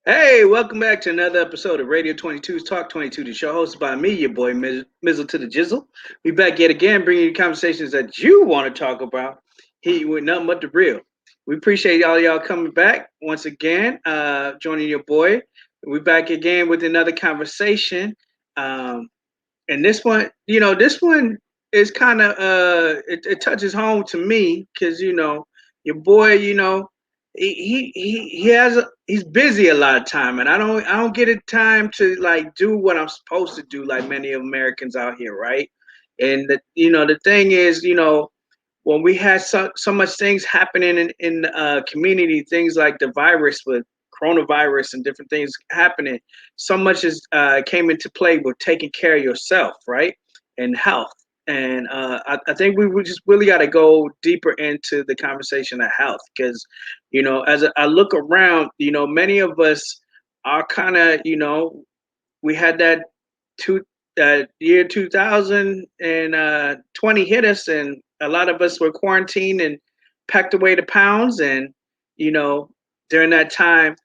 Hey, welcome back to another episode of Radio 22's Talk 22, the show hosted by me, your boy Mizzle to the Jizzle. We back yet again, bringing you conversations that you want to talk about. He with nothing but the real. We appreciate all y'all coming back once again, joining your boy. We back again with another conversation. Um, and this one is kind of it touches home to me because your boy, he's busy a lot of time, and I don't get a time to like do what I'm supposed to do like many of Americans out here, right? And the thing is, when we had so much things happening in the community, things like the virus with coronavirus and different things happening, so much is came into play with taking care of yourself, right, and health. And I think we would just really got to go deeper into the conversation of health because, as I look around, many of us are kind of, we had two that year 2020 hit us, and a lot of us were quarantined and packed away the pounds. And you know during that time,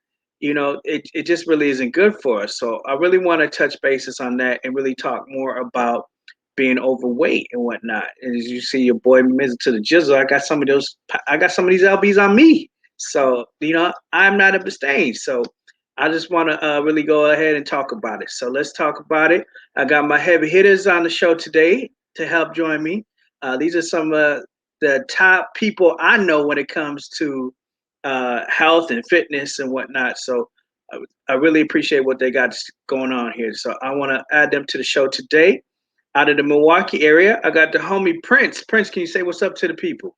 it just really isn't good for us. So I really want to touch bases on that and really talk more about being overweight and whatnot. And as you see, your boy Mizzle to the Jizzle, I got some of these lbs on me. So I'm not abstained. So I just want to really go ahead and talk about it. So let's talk about it. I got my heavy hitters on the show today to help join me. These are some of the top people I know when it comes to health and fitness and whatnot. So I really appreciate what they got going on here. So I want to add them to the show today. Out of the Milwaukee area, I got the homie Prince. Prince, can you say what's up to the people?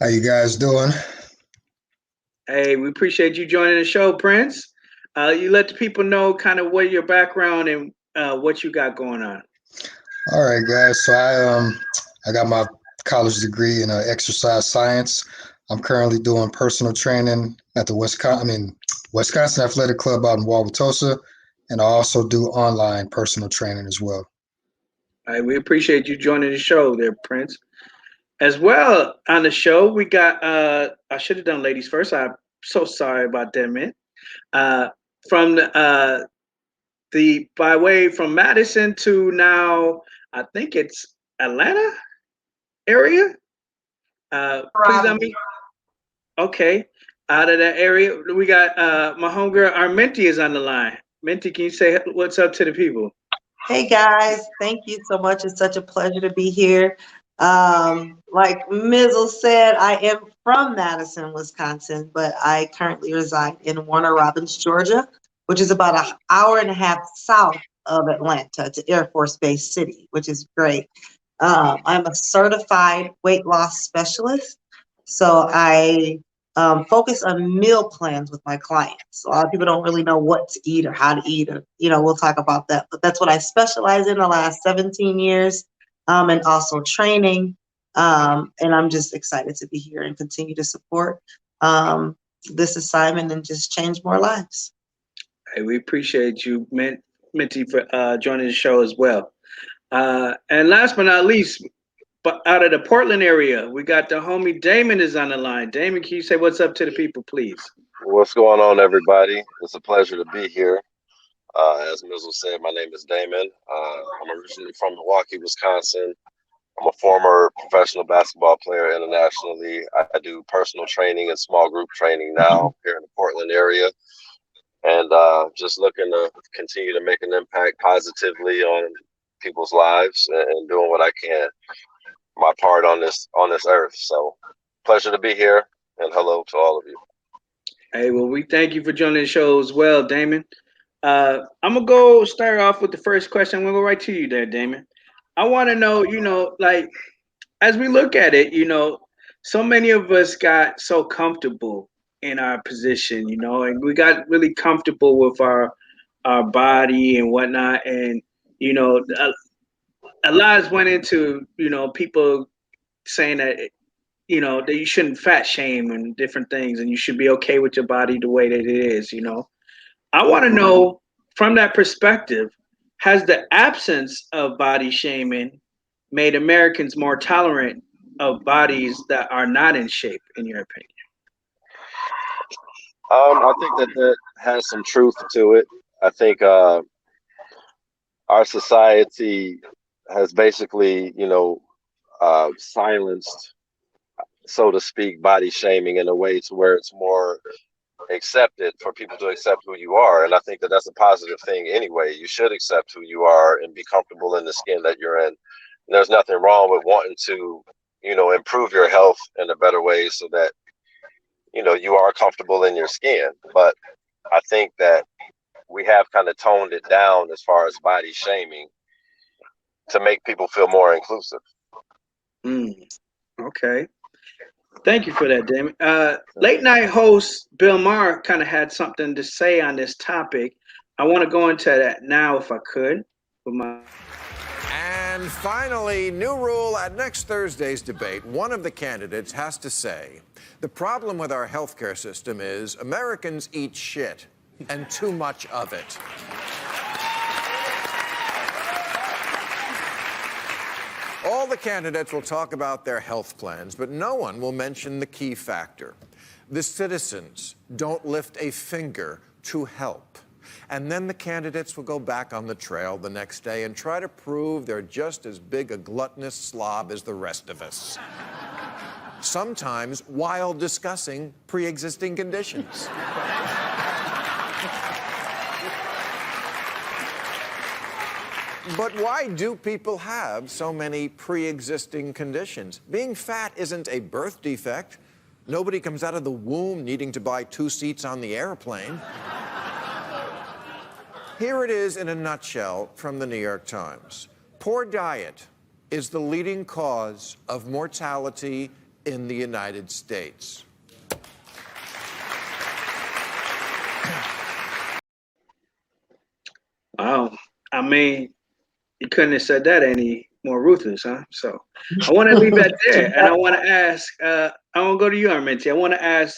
How you guys doing? Hey, we appreciate you joining the show, Prince. You let the people know kind of what your background and what you got going on. All right, guys. So I got my college degree in exercise science. I'm currently doing personal training at the Wisconsin Athletic Club out in Wauwatosa, and I also do online personal training as well. All right, we appreciate you joining the show there, Prince. As well on the show, we got I should have done ladies first. I'm so sorry about that, man. Uh from the by way from Madison to now, I think it's Atlanta area. Please let me. Okay. Out of that area, we got my homegirl Armenti is on the line. Menti, can you say what's up to the people? Hey guys, thank you so much. It's such a pleasure to be here. Like Mizzle said, I am from Madison, Wisconsin, but I currently reside in Warner Robins, Georgia, which is about an hour and a half south of Atlanta. It's an Air Force Base city, which is great. I'm a certified weight loss specialist, so I focus on meal plans with my clients. A lot of people don't really know what to eat or how to eat, or we'll talk about that. But that's what I specialize in the last 17 years, and also training. And I'm just excited to be here and continue to support this assignment and just change more lives. Hey, we appreciate you, Menti, for joining the show as well. And last but not least, but out of the Portland area, we got the homie Damon is on the line. Damon, can you say what's up to the people, please? What's going on, everybody? It's a pleasure to be here. As Mizzle said, my name is Damon. I'm originally from Milwaukee, Wisconsin. I'm a former professional basketball player internationally. I do personal training and small group training now here in the Portland area, and just looking to continue to make an impact positively on people's lives and doing what I can, my part on this earth. So, pleasure to be here, and hello to all of you. Hey, well, we thank you for joining the show as well, Damon. I'm gonna go start off with the first question. I'm gonna go right to you there, Damon. I want to know, like as we look at it, so many of us got so comfortable in our position, and we got really comfortable with our body and whatnot, and a lot has went into people saying that that you shouldn't fat shame and different things, and you should be okay with your body the way that it is. I want to know from that perspective, has the absence of body shaming made Americans more tolerant of bodies that are not in shape, in your opinion? I think that that has some truth to it. I think our society has basically, silenced, so to speak, body shaming in a way to where it's more accepted for people to accept who you are. And I think that that's a positive thing anyway. You should accept who you are and be comfortable in the skin that you're in. And there's nothing wrong with wanting to, improve your health in a better way so that, you are comfortable in your skin. But I think that we have kind of toned it down as far as body shaming to make people feel more inclusive. Mm, okay. Thank you for that, Damon. Late night host Bill Maher kind of had something to say on this topic. I want to go into that now, if I could. With my And finally, new rule at next Thursday's debate. One of the candidates has to say, the problem with our healthcare system is Americans eat shit and too much of it. All the candidates will talk about their health plans, but no one will mention the key factor. The citizens don't lift a finger to help. And then the candidates will go back on the trail the next day and try to prove they're just as big a gluttonous slob as the rest of us. Sometimes while discussing pre-existing conditions. But why do people have so many pre-existing conditions? Being fat isn't a birth defect. Nobody comes out of the womb needing to buy 2 seats on the airplane. Here it is in a nutshell from the New York Times. Poor diet is the leading cause of mortality in the United States. Wow. I mean, you couldn't have said that any more ruthless, huh? So I want to leave that there. And I want to ask, I want to go to you, Arminti. I want to ask,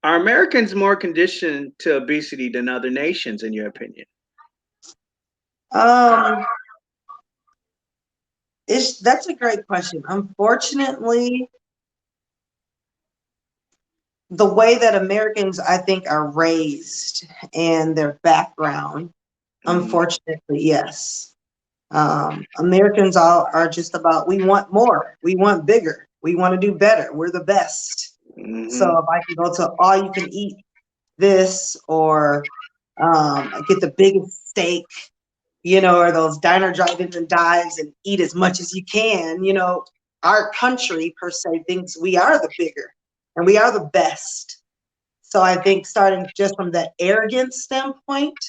are Americans more conditioned to obesity than other nations, in your opinion? That's a great question. Unfortunately, the way that Americans, I think, are raised and their background, unfortunately, yes. Americans all are just about, we want more, we want bigger, we want to do better, we're the best. So if I can go to all you can eat this, or get the biggest steak, or those diner drive-ins and dives and eat as much as you can, our country per se thinks we are the bigger and we are the best. So I think starting just from that arrogance standpoint,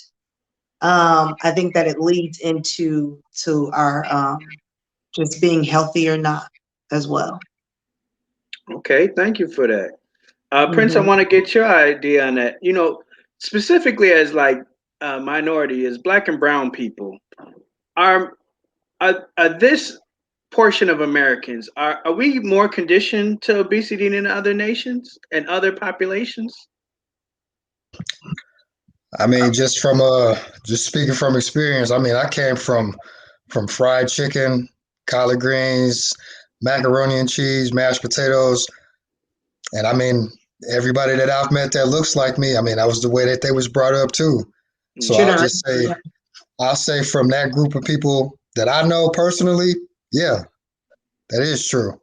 I think that it leads into our just being healthy or not as well. Okay, thank you for that. Prince, I want to get your idea on that. Specifically as like minority, as Black and brown people, are this portion of Americans, are we more conditioned to obesity than other nations and other populations? I mean, just speaking from experience, I mean, I came from fried chicken, collard greens, macaroni and cheese, mashed potatoes, and I mean, everybody that I've met that looks like me, I mean, that was the way that they was brought up too. So I'll say from that group of people that I know personally, yeah, that is true.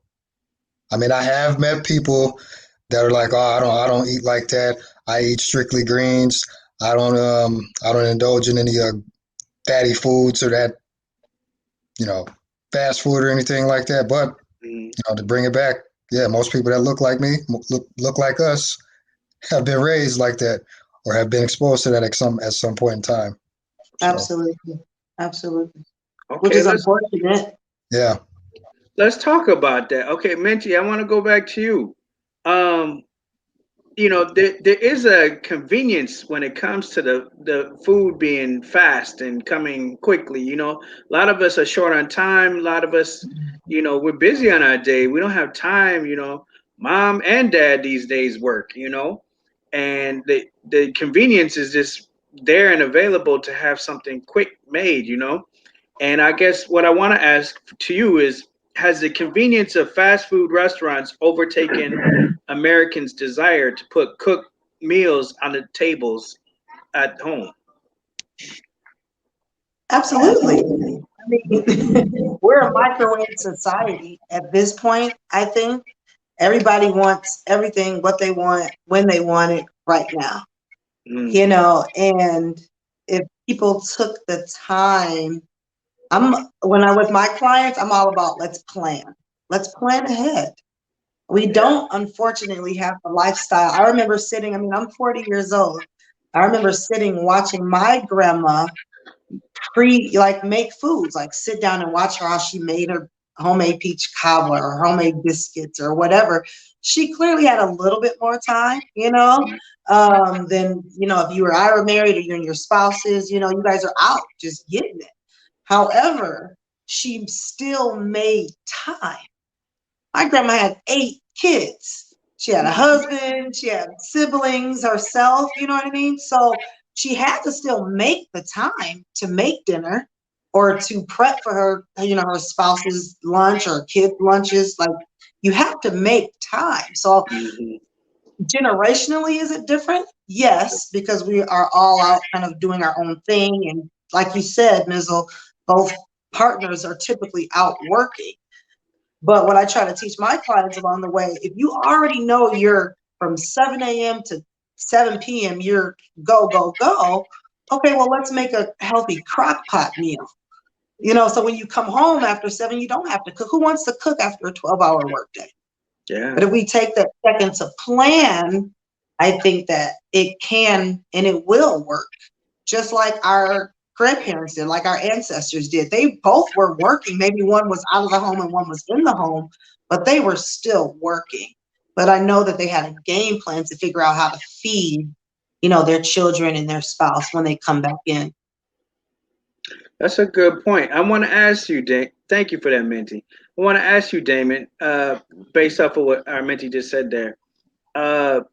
I mean, I have met people that are like, oh, I don't eat like that. I eat strictly greens. I don't indulge in any fatty foods or that, you know, fast food or anything like that. But to bring it back, yeah, most people that look like me, look like us, have been raised like that or have been exposed to that at some point in time. So, Absolutely. Okay, Which is unfortunate. yeah. Let's talk about that. Okay, Menti, I want to go back to you. There is a convenience when it comes to the food being fast and coming quickly. A lot of us are short on time. A lot of us, we're busy on our day. We don't have time. Mom and dad these days work. And the convenience is just there and available to have something quick made. And I guess what I want to ask to you is, has the convenience of fast food restaurants overtaken Americans' desire to cook meals on the tables at home. Absolutely. I mean, we're a microwave society at this point, I think. Everybody wants everything, what they want, when they want it, right now. Mm. You know, and if people took the time, when I'm with my clients, I'm all about let's plan. Let's plan ahead. We don't unfortunately have the lifestyle. I remember sitting, I mean, I'm 40 years old. I remember sitting watching my grandma make foods, like sit down and watch her how she made her homemade peach cobbler or homemade biscuits or whatever. She clearly had a little bit more time, than, if I were married or you and your spouses, you guys are out just getting it. However, she still made time. My grandma had 8 kids. She had a husband, she had siblings herself, you know what I mean? So she had to still make the time to make dinner or to prep for her, her spouse's lunch or kids' lunches. Like, you have to make time. So generationally, is it different? Yes, because we are all out kind of doing our own thing. And like you said, Mizzle, both partners are typically out working. But what I try to teach my clients along the way, if you already know you're from 7 a.m. to 7 p.m., you're go, go, go. Okay, well, let's make a healthy crock pot meal. So when you come home after 7, you don't have to cook. Who wants to cook after a 12-hour workday? Yeah. But if we take that second to plan, I think that it can and it will work. Just like our grandparents did, like our ancestors did. They both were working. Maybe one was out of the home and one was in the home, but they were still working. But I know that they had a game plan to figure out how to feed, their children and their spouse when they come back in. That's a good point. I want to ask you, thank you for that, Minty. I want to ask you, Damon, based off of what our Minty just said there. Do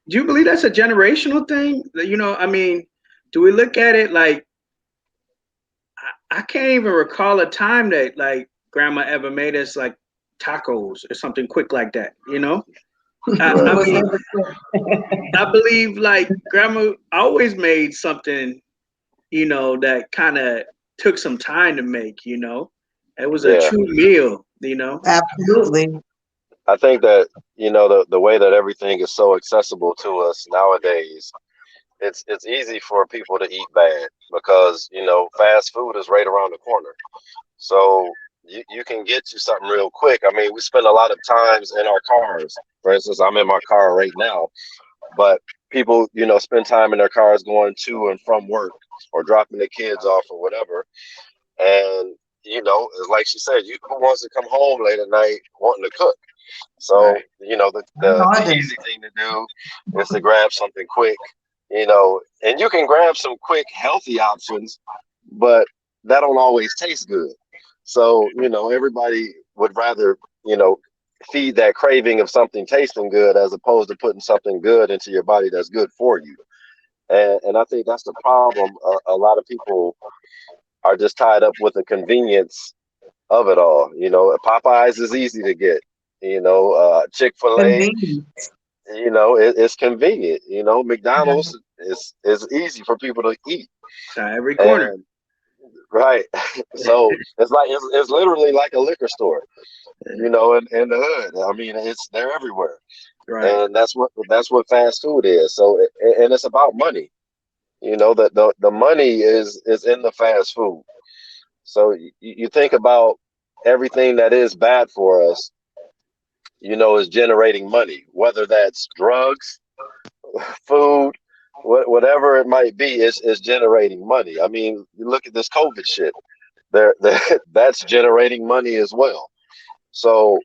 you believe that's a generational thing? I mean, do we look at it like I can't even recall a time that like grandma ever made us like tacos or something quick like that, I Was mean, never clear. I believe like grandma always made something, that kind of took some time to make, It was a Yeah, true meal. Absolutely. I think that the way that everything is so accessible to us nowadays, it's easy for people to eat bad because fast food is right around the corner. So you can get you something real quick. I mean, we spend a lot of times in our cars. For instance, I'm in my car right now, but people, spend time in their cars going to and from work or dropping their kids off or whatever. And, it's like she said, who wants to come home late at night wanting to cook? So, Right. the easy thing to do is to grab something quick, and you can grab some quick, healthy options, but that don't always taste good. So, everybody would rather, feed that craving of something tasting good as opposed to putting something good into your body that's good for you. And I think that's the problem. A lot of people are just tied up with the convenience of it all. Popeyes is easy to get. Chick-fil-A, Convenient. it's convenient. McDonald's is easy for people to eat. Every corner. And right. So it's literally like a liquor store, in the hood. I mean, they're everywhere. Right. And that's what fast food is. So and it's about money. The money is in the fast food. So you think about everything that is bad for us, is generating money, whether that's drugs, food, whatever it might be, is generating money. I mean, you look at this COVID shit. That's generating money as well. So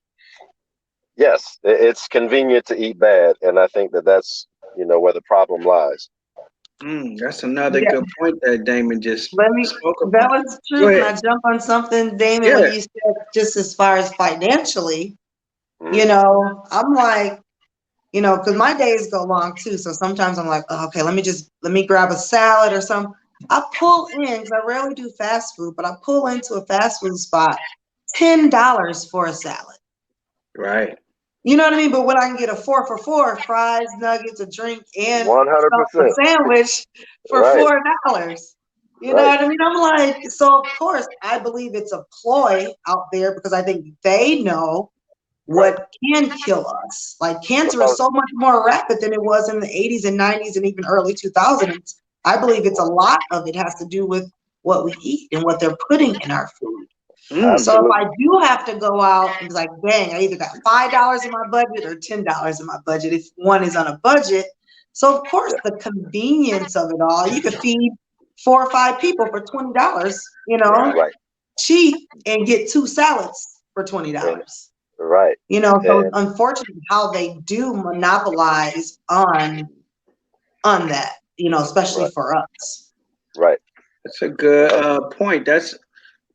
yes, it's convenient to eat bad, and I think that's where the problem lies. That's another Yeah. good point that Damon just spoke That upon. was Go true. Can ahead. I jump on something, Damon, when Yeah. you said just as far as financially, Mhm. I'm like, because my days go long too. So sometimes I'm like, oh, okay, let me grab a salad or something. I pull in, because I rarely do fast food, but I pull into a fast food spot, $10 for a salad. Right. You know what I mean? But when I can get a 4 for $4, fries, nuggets, a drink, and a 100%. sandwich for Right. $4. You know Right. what I mean? I'm like, so of course I believe it's a ploy out there because I think they know what can kill us. Like cancer is so much more rapid than it was in the 80s and 90s and even early 2000s. I believe it's a lot of it has to do with what we eat and what they're putting in our food. So if I do have to go out and be like, dang, I either got $5 in my budget or $10 in my budget if one is on a budget. So of course the convenience of it all, you could feed 4 or 5 people for $20, you know, Right. cheap and get 2 salads for $20. Right. You know, so unfortunately how they do monopolize on that, you know, especially for us. Right. That's a good point. That's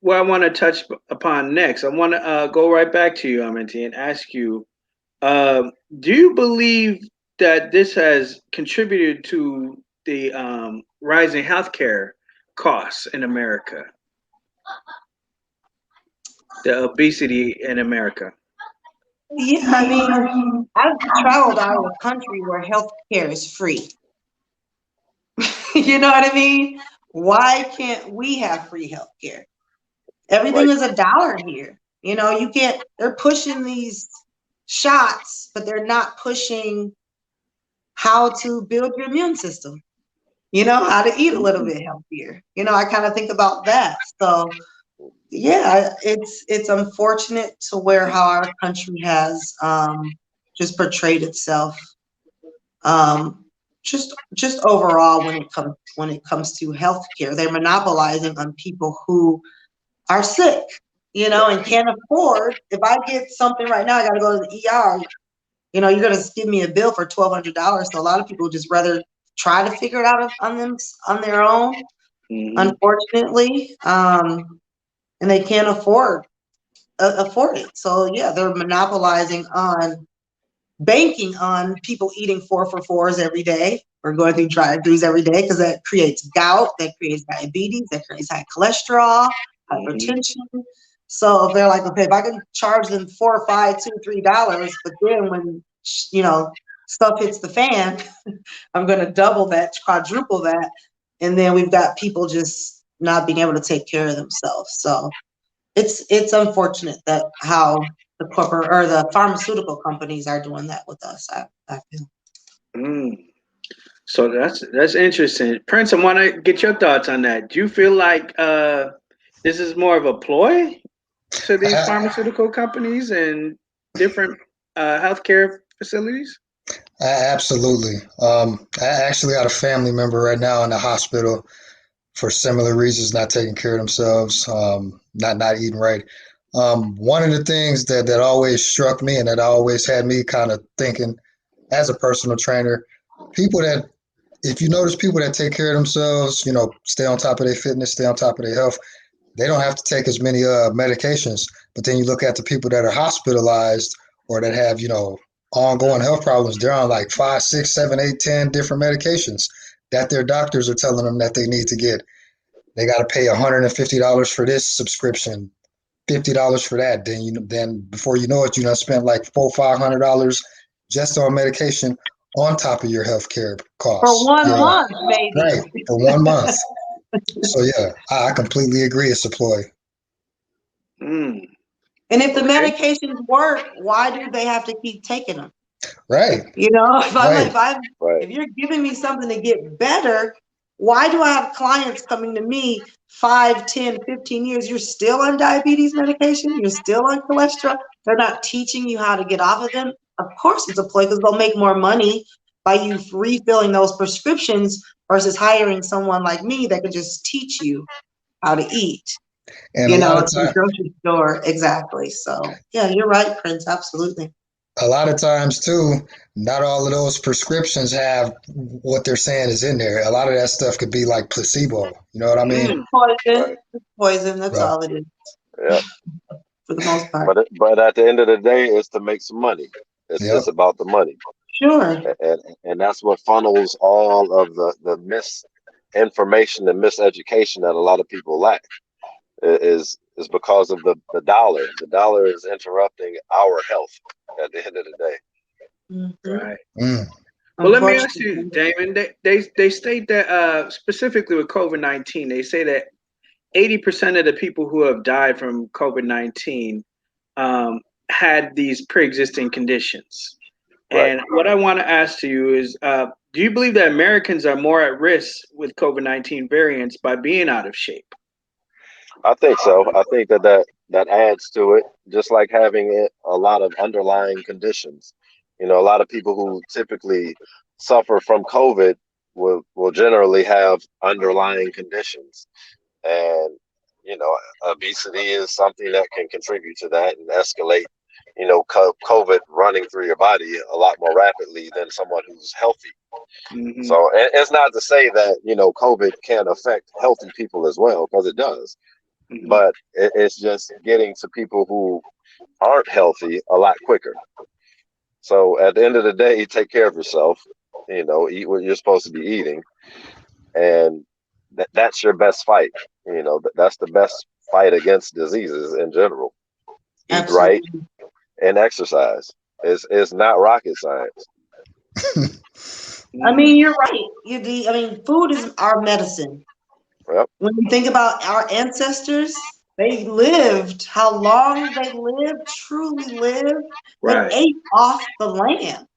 what I want to touch upon next. I want to go right back to you, Amenti, and ask you, do you believe that this has contributed to the rising healthcare costs in America, the obesity in America? Yeah, I mean, I've traveled out of the country where healthcare is free. You know what I mean? Why can't we have free healthcare? Everything is $1 here. You know, you can't, they're pushing these shots, but they're not pushing how to build your immune system, you know, how to eat a little bit healthier. You know, I kind of think about that. So yeah, it's unfortunate to where how our country has just portrayed itself. Just overall when it comes to healthcare, they're monopolizing on people who are sick, you know, and can't afford. If I get something right now, I got to go to the ER. You know, you're gonna give me a bill for $1,200. So a lot of people just rather try to figure it out on their own, unfortunately, and they can't afford it. So yeah, they're monopolizing on banking on people eating 4 for $4s every day or going through drive-thrus every day because that creates gout, that creates diabetes, that creates high cholesterol, hypertension. So if they're like, okay, if I can charge them $4 or $5, $2, $3, but then when you know stuff hits the fan, I'm going to double that, quadruple that, and then we've got people just not being able to take care of themselves. So it's unfortunate that how the corporate or the pharmaceutical companies are doing that with us. I feel. So that's interesting. Prince, I want to get your thoughts on that. Do you feel like this is more of a ploy to these pharmaceutical companies and different healthcare facilities? Absolutely. I actually got a family member right now in the hospital for similar reasons, not taking care of themselves, not eating right. One of the things that always struck me and that always had me kind of thinking as a personal trainer, people that, if you notice people that take care of themselves, you know, stay on top of their fitness, stay on top of their health, they don't have to take as many medications. But then you look at the people that are hospitalized or that have, you know, ongoing health problems, they're on like 5, 6, 7, 8, 10 different medications that their doctors are telling them that they need to get. They got to pay $150 for this subscription, $50 for that. Then before you know it, you done spent like $400-500 just on medication on top of your healthcare For costs. 1 Yeah, month, maybe. right, for 1 month. So yeah, I completely agree. It's a ploy. Mm. And if the medications work, why do they have to keep taking them? Right. You know, Right. if you're giving me something to get better, why do I have clients coming to me 5, 10, 15 years? You're still on diabetes medication. You're still on cholesterol. They're not teaching you how to get off of them. Of course it's a ploy because they'll make more money by you refilling those prescriptions versus hiring someone like me that can just teach you how to eat. And You a lot know, of to the time, grocery store. Exactly. So yeah, you're right, Prince. Absolutely. a lot of times too, not all of those prescriptions have what they're saying is in there. A lot of that stuff could be like placebo. You know what I mean? Poison. Poison. That's Yeah. all it is. Yeah. For the most part. But at the end of the day, it's to make some money. Yep. It's about the money. Sure. And that's what funnels all of the misinformation and miseducation that a lot of people lack is is because of the dollar. The dollar is interrupting our health at the end of the day. Right. Mm. Well, let me ask you, Damon. They state that specifically with COVID-19, they say that 80% of the people who have died from COVID-19 had these pre-existing conditions. Right. And what I want to ask to you is, do you believe that Americans are more at risk with COVID-19 variants by being out of shape? I think so. I think that adds to it, just like having a lot of underlying conditions. You know, a lot of people who typically suffer from COVID will generally have underlying conditions. And, you know, obesity is something that can contribute to that and escalate, you know, COVID running through your body a lot more rapidly than someone who's healthy. Mm-hmm. So it's not to say that, you know, COVID can affect healthy people as well, because it does. Mm-hmm. But it's just getting to people who aren't healthy a lot quicker. So at the end of the day, take care of yourself, you know, eat what you're supposed to be eating. And that's your best fight. You know, that's the best fight against diseases in general. Eat Absolutely. right and exercise. It's not rocket science. I mean, you're right. I mean, food is our medicine. Yep. When you think about our ancestors, they lived how long they lived, truly lived, but Right. ate off the land.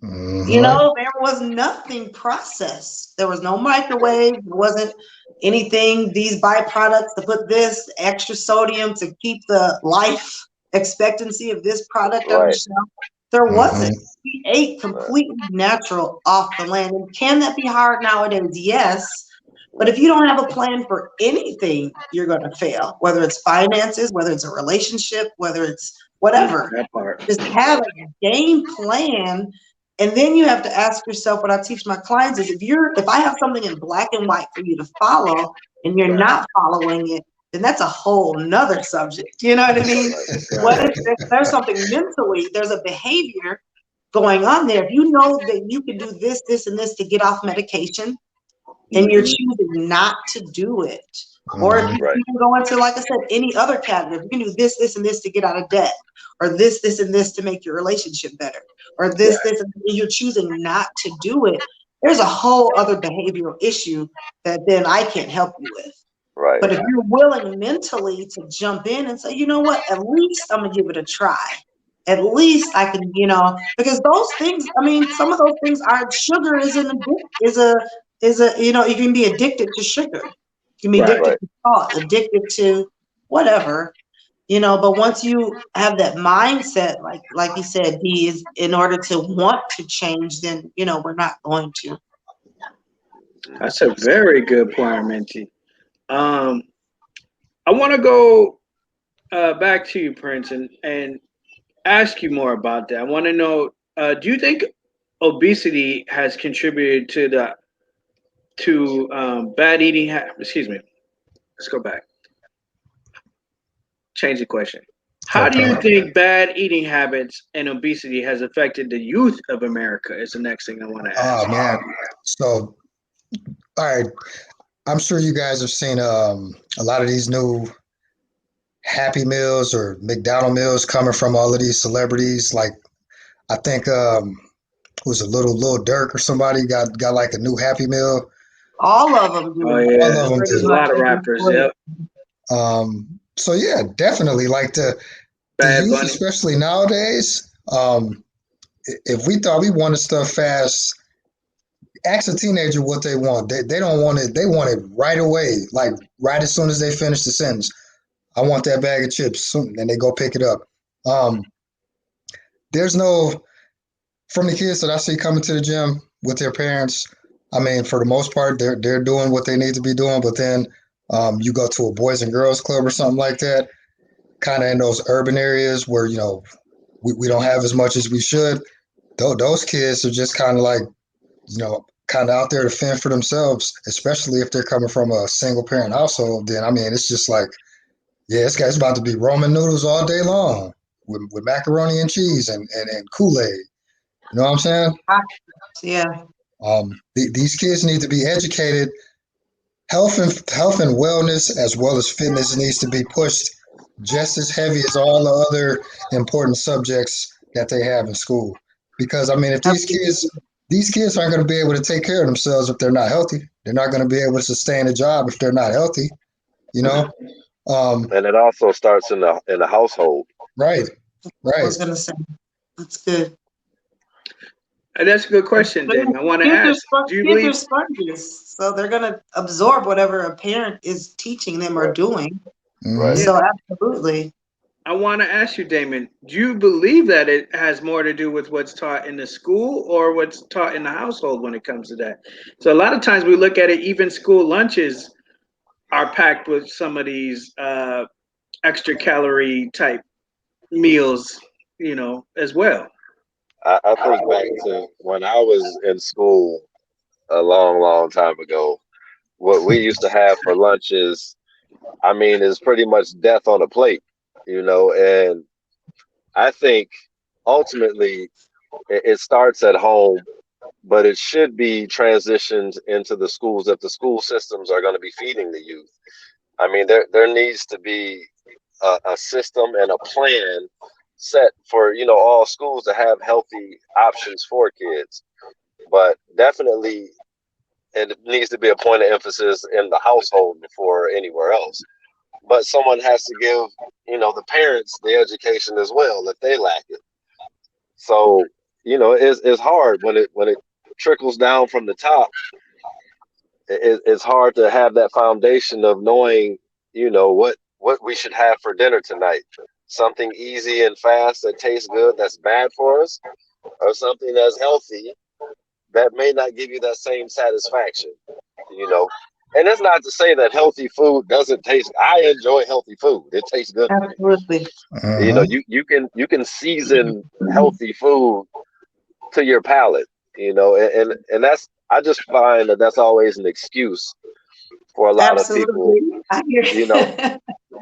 Mhm. You know, there was nothing processed. There was no microwave. There wasn't anything, these byproducts to put this extra sodium to keep the life expectancy of this product on the Right. shelf. There wasn't. Mhm. We ate completely natural off the land. And can that be hard nowadays? Yes. But if you don't have a plan for anything, you're going to fail, whether it's finances, whether it's a relationship, whether it's whatever. That part. Just have a game plan. And then you have to ask yourself, what I teach my clients is if I have something in black and white for you to follow and you're Right. not following it, then that's a whole nother subject. You know what I mean? What if there's something mentally, there's a behavior going on there? If you know that you can do this, this, and this to get off medication, and you're choosing not to do it. Or if you Right. can go into, like I said, any other category, you can do this, this, and this to get out of debt, or this, this, and this to make your relationship better, or this, this, and you're choosing not to do it. There's a whole other behavioral issue that then I can't help you with. Right. But if you're willing mentally to jump in and say, you know what, at least I'm gonna give it a try. At least I can, you know, because those things, I mean, some of those things are, sugar is you know, you can be addicted to sugar. You can be addicted to salt, addicted to whatever, you know, but once you have that mindset, like you said, D, is in order to want to change, then, you know, we're not going to. That's a very good point, Minty. I want to go back to you, Prince, and ask you more about that. I want to know, do you think obesity has contributed to bad eating? Excuse me. Let's go back. Change the question. How do you think bad eating habits and obesity has affected the youth of America? Is the next thing I want to ask. Oh man. So, all right. I'm sure you guys have seen a lot of these new Happy Meals or McDonald meals coming from all of these celebrities. Like I think was a little Dirk or somebody got like a new Happy Meal. All of them do. Oh yeah, All of them there's do. a lot of rappers. Yep. So yeah, definitely like the Bad youth, Bunny. especially nowadays. If we thought we wanted stuff fast, ask a teenager what they want. They don't want it. They want it right away, like right as soon as they finish the sentence. I want that bag of chips soon, and they go pick it up. There's no from the kids that I see coming to the gym with their parents. I mean, for the most part, they're doing what they need to be doing. But then you go to a boys and girls club or something like that, kind of in those urban areas where you know we don't have as much as we should. Those kids are just kind of like you know kind of out there to fend for themselves, especially if they're coming from a single parent household. Then I mean, it's just like yeah, this guy's about to be Roman noodles all day long with macaroni and cheese and Kool-Aid. You know what I'm saying? Yeah. These kids need to be educated Health and wellness as well as fitness needs to be pushed just as heavy as all the other important subjects that they have in school. Because I mean, if these kids aren't going to be able to take care of themselves if they're not healthy. They're not going to be able to sustain a job if they're not healthy. You know, And it also starts in the household. right, I right. was gonna say that's good. And that's a good question, Damon. I want to ask, do you Kids are believe, sponges, so they're gonna absorb whatever a parent is teaching them or Right. doing. Hmm. Right. yeah, So absolutely. I want to ask you, Damon, do you believe that it has more to do with what's taught in the school or what's taught in the household when it comes to that? So a lot of times we look at it, even school lunches are packed with some of these extra calorie type meals, as well. I think back to when I was in school a long, long time ago. What we used to have for lunches, I mean, is pretty much death on a plate, and I think ultimately it starts at home, but it should be transitioned into the schools if the school systems are going to be feeding the youth. I mean, there needs to be a system and a plan set for all schools to have healthy options for kids. But definitely, it needs to be a point of emphasis in the household before anywhere else. But someone has to give the parents the education as well if they lack it. So it's hard when it trickles down from the top. It's hard to have that foundation of knowing what we should have for dinner tonight. Something easy and fast that tastes good that's bad for us, or something that's healthy that may not give you that same satisfaction. you know and it's not to say that healthy food doesn't taste. I enjoy healthy food. It tastes good to me. Absolutely. Hmm. You can season healthy food to your palate. And that's, I just find that that's always an excuse for a lot of people, Absolutely. I hear. you know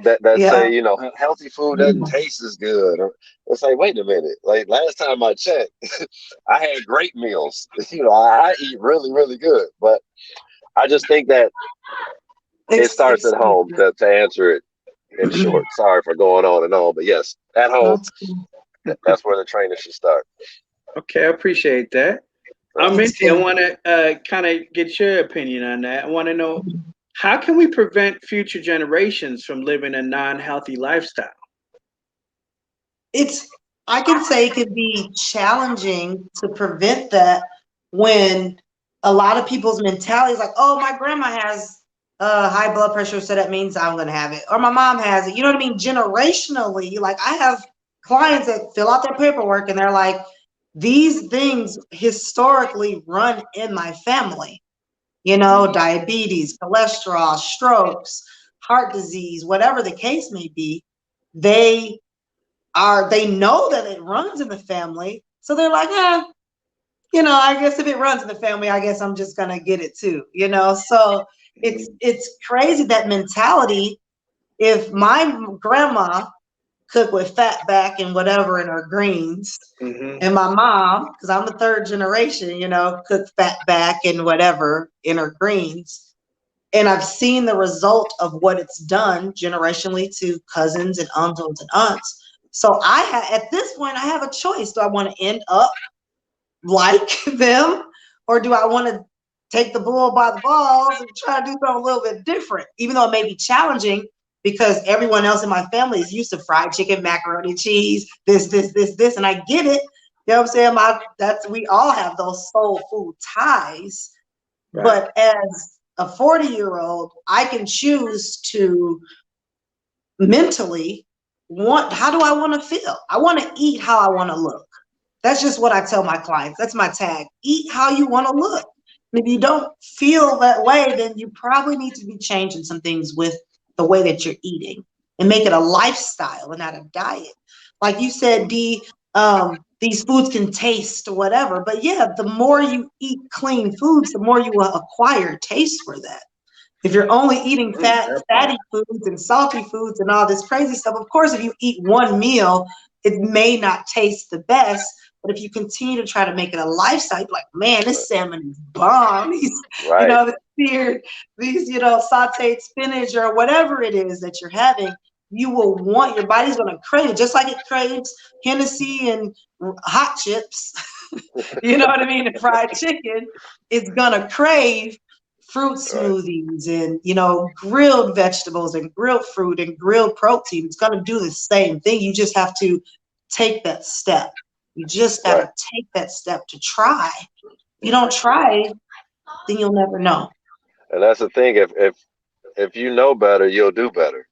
that Yeah. say, healthy food doesn't taste as good. Or it's like, wait a minute, like last time I checked, I had great meals. I eat really, really good. But I just think that it starts at Excuse home, me. to answer it in short. Sorry for going on and on, but yes, at home, That's good. that's where the trainer should start. Okay, I appreciate that. Right. That's Minty, I good. want to kind of get your opinion on that. I want to know, how can we prevent future generations from living a non-healthy lifestyle? It's, I can say it could be challenging to prevent that when a lot of people's mentality is like, oh, my grandma has high blood pressure, so that means I'm going to have it. Or my mom has it. You know what I mean? Generationally, like I have clients that fill out their paperwork and they're like, these things historically run in my family. Diabetes, cholesterol, strokes, heart disease, whatever the case may be. They know that it runs in the family, so they're like, I guess if it runs in the family, I guess I'm just gonna get it too. So it's crazy, that mentality. If my grandma cooked with fat back and whatever in her greens, Hmm. and my mom, because I'm the third generation, cooked fat back and whatever in her greens, and I've seen the result of what it's done generationally to cousins and uncles and aunts. So at this point, I have a choice. Do I want to end up like them, or do I want to take the bull by the balls and try to do something a little bit different, even though it may be challenging because everyone else in my family is used to fried chicken, macaroni, cheese, this, and I get it. You know what I'm saying? We all have those soul food ties, Right. but as a 40-year-old, I can choose to mentally how do I want to feel? I want to eat how I want to look. That's just what I tell my clients. That's my tag. Eat how you want to look. And if you don't feel that way, then you probably need to be changing some things with the way that you're eating and make it a lifestyle and not a diet. Like you said, Dee, these foods can taste or whatever. But yeah, the more you eat clean foods, the more you will acquire taste for that. If you're only eating That part. fatty foods and salty foods and all this crazy stuff, of course, if you eat one meal, it may not taste the best, But if you continue to try to make it a lifestyle, you're like, man, this salmon is bomb. These, you know, the seared, these, you know, sauteed spinach or whatever it is that you're having, you will want, your body's going to crave it, just like it craves Hennessy and hot chips. You know what I mean? And fried chicken, it's going to crave fruit smoothies and, you know, grilled vegetables and grilled fruit and grilled protein. It's going to do the same thing. You just have to take that step. You just got to take that step to try. If you don't try, then you'll never know. And that's the thing. If you know better, you'll do better.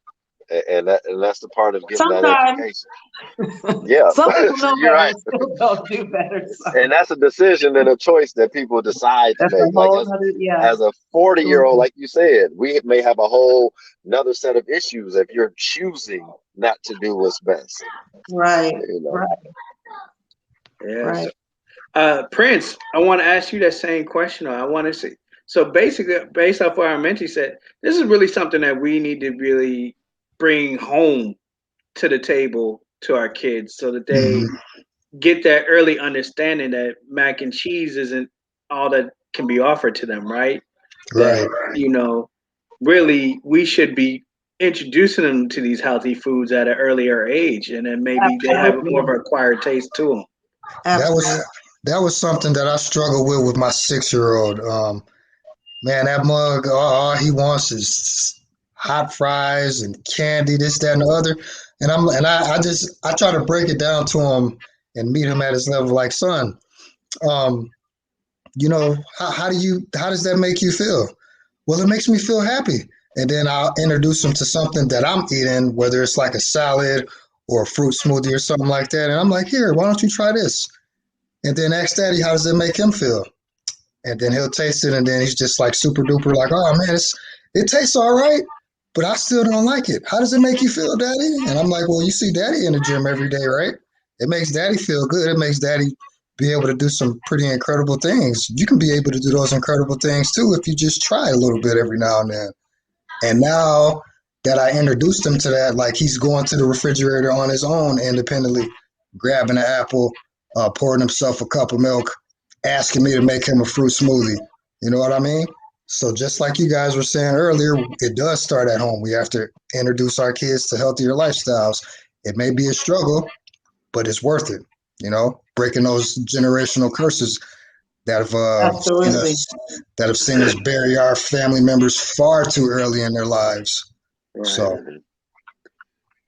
And that's the part of getting that education. Yeah, some people know you're right. Still don't do better. So. And that's a decision and a choice that people decide to make. Like as a 40-year-old, like you said, we may have a whole another set of issues if you're choosing not to do what's best. Right. You know? Right. Yes. Right. Prince, I want to ask you that same question. I want to see. So basically, based off what our mentee said, this is really something that we need to really bring home to the table to our kids so that they get that early understanding that mac and cheese isn't all that can be offered to them, right? Right. That, you know, really we should be introducing them to these healthy foods at an earlier age, and then maybe they have more of an acquired taste to them. That was something that I struggle with my 6-year-old. Man, that mug, all he wants is hot fries and candy, this, that, and the other. And I try to break it down to him and meet him at his level. Like, son, you know, how does that make you feel? Well, it makes me feel happy. And then I'll introduce him to something that I'm eating, whether it's like a salad or a fruit smoothie or something like that. And I'm like, here, why don't you try this? And then ask Daddy, how does it make him feel? And then he'll taste it, and then he's just like super duper like, oh man, it tastes all right, but I still don't like it. How does it make you feel, Daddy? And I'm like, well, you see Daddy in the gym every day, right? It makes Daddy feel good. It makes Daddy be able to do some pretty incredible things. You can be able to do those incredible things too if you just try a little bit every now and then. And now that I introduced him to that, like he's going to the refrigerator on his own independently, grabbing an apple, pouring himself a cup of milk, asking me to make him a fruit smoothie. You know what I mean? So just like you guys were saying earlier, it does start at home. We have to introduce our kids to healthier lifestyles. It may be a struggle, but it's worth it. You know, breaking those generational curses that have seen us bury our family members far too early in their lives. Right. So,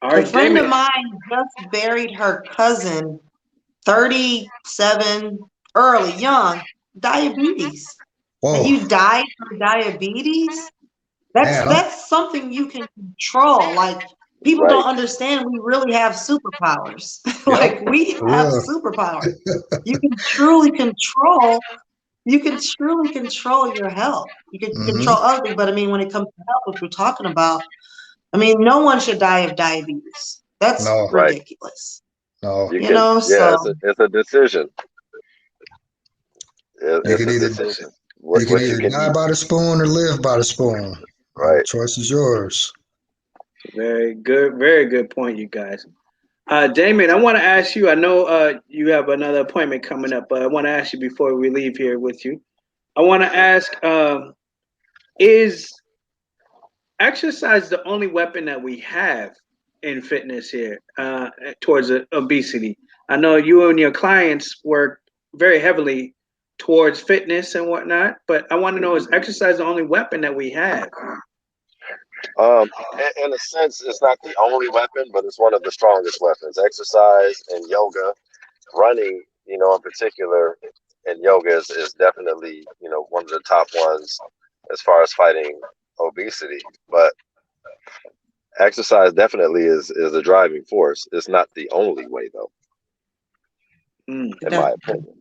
a friend of mine just buried her cousin, 37, early, young, diabetes. Whoa. And you died from diabetes? That's something you can control. Like, people don't understand we really have superpowers. Like, we have superpowers. You can truly control your health. You can control other things, but I mean, when it comes to health, what we're talking about, I mean, no one should die of diabetes. That's ridiculous. No, it's a decision. It's a decision. You can either die by the spoon or live by the spoon. Right. The choice is yours. Very good point, you guys. Damon, I want to ask you, I know you have another appointment coming up, but I want to ask you before we leave here with you. I want to ask, is exercise the only weapon that we have in fitness here towards obesity? I know you and your clients work very heavily towards fitness and whatnot, but I want to know, is exercise the only weapon that we have? In a sense, it's not the only weapon, but it's one of the strongest weapons. Exercise and yoga, running, you know, in particular, and yoga is definitely, you know, one of the top ones as far as fighting obesity. But exercise definitely is a driving force. It's not the only way, though, in my opinion,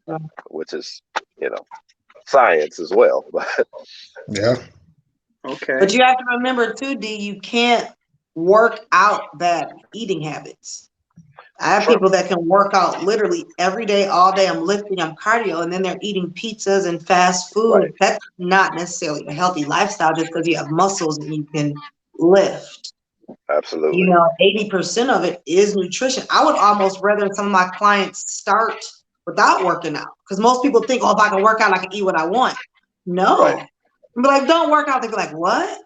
which is, you know, science as well. Yeah. Okay. But you have to remember too, D, you can't work out bad eating habits. I have people that can work out literally every day, all day. I'm lifting, I'm cardio, and then they're eating pizzas and fast food. Right. That's not necessarily a healthy lifestyle just because you have muscles and you can lift. Absolutely. You know, 80% of it is nutrition. I would almost rather some of my clients start without working out. Because most people think, oh, if I can work out, I can eat what I want. No. Right. I'm like, don't work out. They be like, what?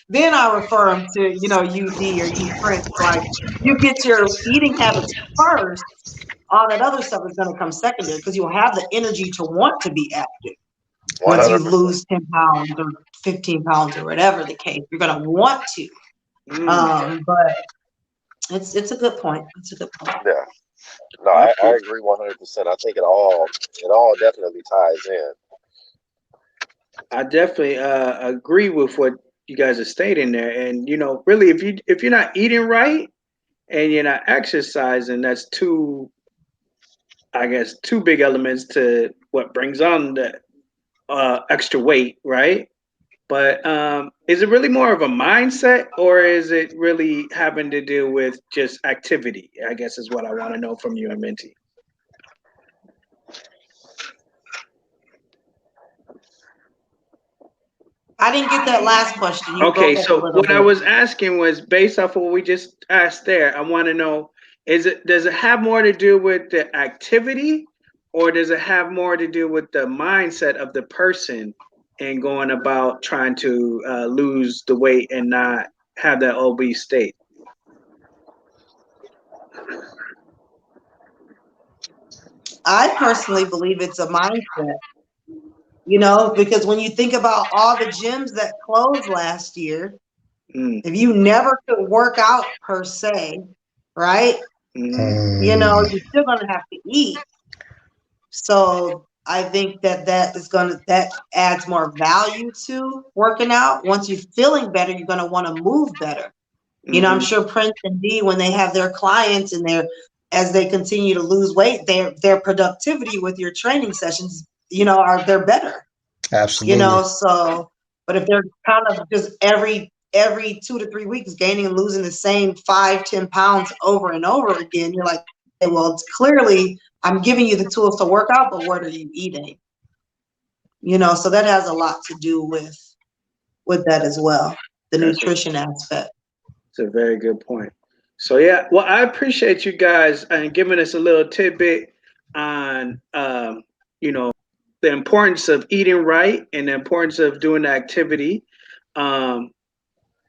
Then I refer them to, you know, UD or U Prince. Like, you get your eating habits first, all that other stuff is going to come secondary because you'll have the energy to want to be active. Once you 100%. lose 10 pounds or 15 pounds or whatever the case, you're going to want to. But it's a good point. It's a good point. Yeah. No, I agree 100%. I think it all definitely ties in. I definitely agree with what you guys are stating there. And you know, really, if you're not eating right and you're not exercising, that's two big elements to what brings on the extra weight, right? But is it really more of a mindset, or is it really having to do with just activity? I guess is what I want to know from you and Minty. I didn't get that last question. You Okay, broke up a so little what I bit. was asking was based off of what we just asked there. I want to know: does it have more to do with the activity, or does it have more to do with the mindset of the person and going about trying to lose the weight and not have that obese state? I personally believe it's a mindset, you know, because when you think about all the gyms that closed last year, if you never could work out per se, right? You know, you're still going to have to eat. So I think that that adds more value to working out. Once you're feeling better, you're going to want to move better. You know, I'm sure Prince and Dee, when they have their clients and as they continue to lose weight, their productivity with your training sessions, you know, they're better. Absolutely. You know, so, but if they're kind of just every 2 to 3 weeks gaining and losing the same 5-10 pounds over and over again, you're like, okay, well, it's clearly I'm giving you the tools to work out, but what are you eating? You know, so that has a lot to do with that as well, the nutrition aspect. It's a very good point. So yeah, well, I appreciate you guys giving us a little tidbit on you know, the importance of eating right and the importance of doing the activity.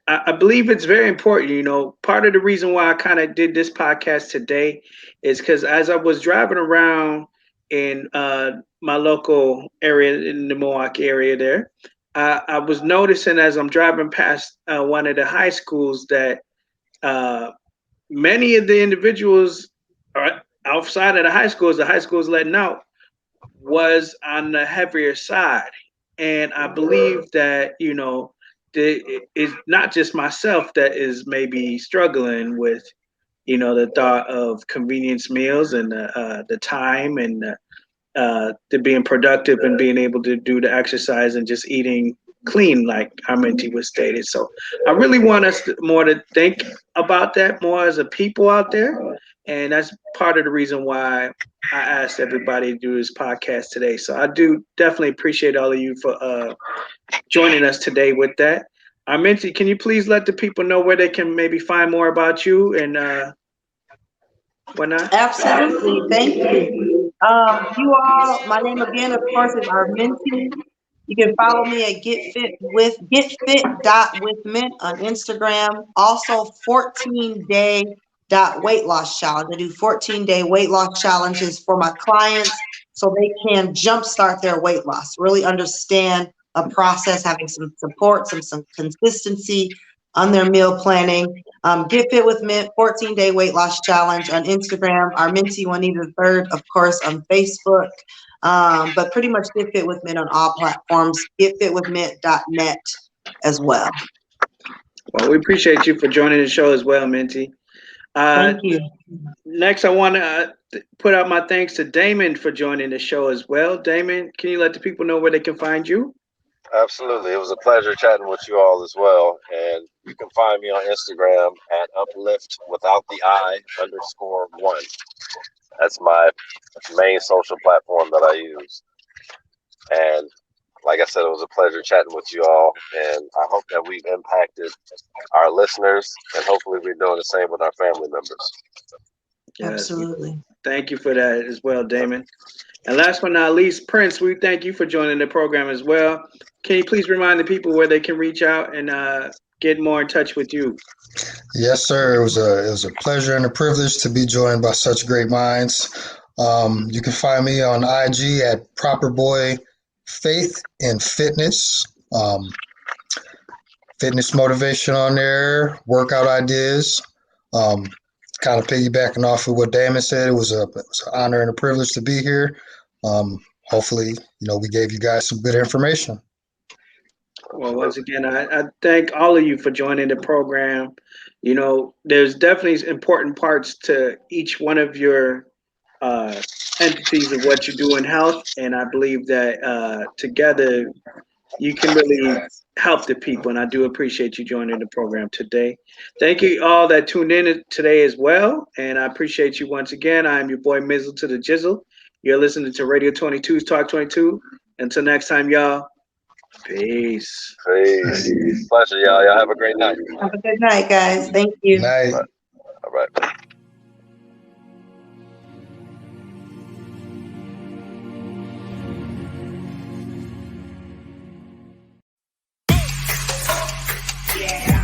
I believe it's very important. You know, part of the reason why I kind of did this podcast today is because as I was driving around in my local area in the Milwaukee area there, I was noticing as I'm driving past one of the high schools that many of the individuals are outside of the high schools letting out was on the heavier side. And I believe that, you know, it's not just myself that is maybe struggling with, you know, the thought of convenience meals and the time and the being productive and being able to do the exercise and just eating clean, like Minty was stated. So I really want us more to think about that more as a people out there. And that's part of the reason why I asked everybody to do this podcast today. So I do definitely appreciate all of you for joining us today with that. Minty, can you please let the people know where they can maybe find more about you and whatnot? Absolutely. Thank you. You all, my name again, of course, is Minty. You can follow me at getfit.withmint on Instagram. Also 14-day weight loss challenge. I do 14-day weight loss challenges for my clients so they can jumpstart their weight loss, really understand a process, having some support, some consistency on their meal planning. Get Fit with Mint, 14-day weight loss challenge on Instagram. Minty Juanita III, of course, on Facebook. But pretty much Get Fit with Mint on all platforms, getfitwithmint.net as well. Well, we appreciate you for joining the show as well, Minty. Thank you. Next, I want to put out my thanks to Damon for joining the show as well. Damon, can you let the people know where they can find you? Absolutely. It was a pleasure chatting with you all as well. And you can find me on Instagram at uplift without the I_1. That's my main social platform that I use. And like I said, it was a pleasure chatting with you all. And I hope that we've impacted our listeners, and hopefully we're doing the same with our family members. Absolutely. Thank you for that as well, Damon. And last but not least, Prince, we thank you for joining the program as well. Can you please remind the people where they can reach out and get more in touch with you? Yes, sir. It was a pleasure and a privilege to be joined by such great minds. You can find me on IG at Proper Boy Faith and Fitness. Fitness motivation on there, workout ideas. Um, Kind of piggybacking off of what Damon said, it was an honor and a privilege to be here. Hopefully, we gave you guys some good information. Well, once again, I thank all of you for joining the program. There's definitely important parts to each one of your uh, entities of what you do in health, and I believe that together you can really help the people. And I do appreciate you joining the program today. Thank you all that tuned in today as well, and I appreciate you once again. I'm your boy Mizzle to the Jizzle. You're listening to Radio 22's Talk 22. Until next time, y'all. Peace. Peace. Pleasure, y'all. Y'all have a great night. Have a good night, guys. Thank you. Good night. All right. Yeah.